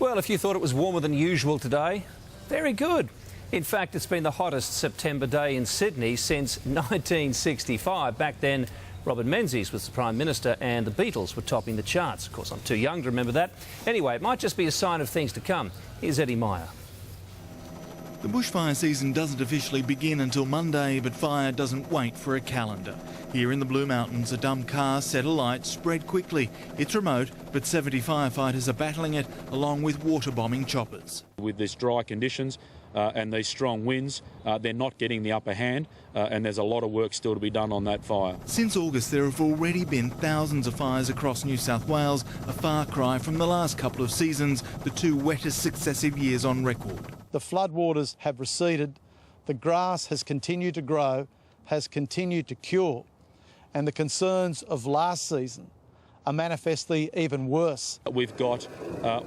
Well, if you thought it was warmer than usual today, very good. In fact, it's been the hottest September day in Sydney since 1965. Back then, Robin Menzies was the Prime Minister and the Beatles were topping the charts. Of course, I'm too young to remember that. Anyway, it might just be a sign of things to come. Here's Eddie Meyer. The bushfire season doesn't officially begin until Monday, but fire doesn't wait for a calendar. Here in the Blue Mountains, a dump car set alight spread quickly. It's remote, but 70 firefighters are battling it, along with water bombing choppers. With these dry conditions and these strong winds, they're not getting the upper hand, and there's a lot of work still to be done on that fire. Since August, there have already been thousands of fires across New South Wales, a far cry from the last couple of seasons, the two wettest successive years on record. The floodwaters have receded, the grass has continued to grow, has continued to cure, and the concerns of last season are manifestly even worse. We've got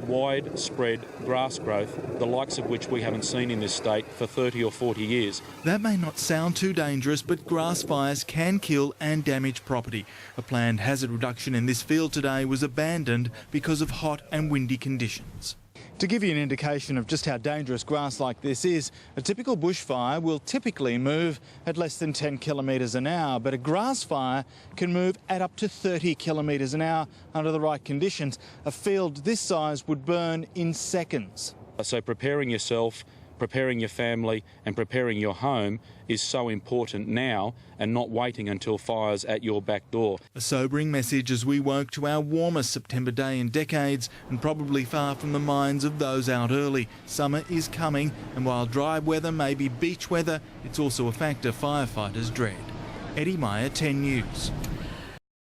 widespread grass growth, the likes of which we haven't seen in this state for 30 or 40 years. That may not sound too dangerous, but grass fires can kill and damage property. A planned hazard reduction in this field today was abandoned because of hot and windy conditions. To give you an indication of just how dangerous grass like this is, a typical bushfire will typically move at less than 10 kilometres an hour, but a grass fire can move at up to 30 kilometres an hour under the right conditions. A field this size would burn in seconds. So preparing yourself, preparing your family and preparing your home is so important now and not waiting until fire's at your back door. A sobering message as we woke to our warmest September day in decades and probably far from the minds of those out early. Summer is coming, and while dry weather may be beach weather, it's also a factor firefighters dread. Eddie Meyer, 10 News.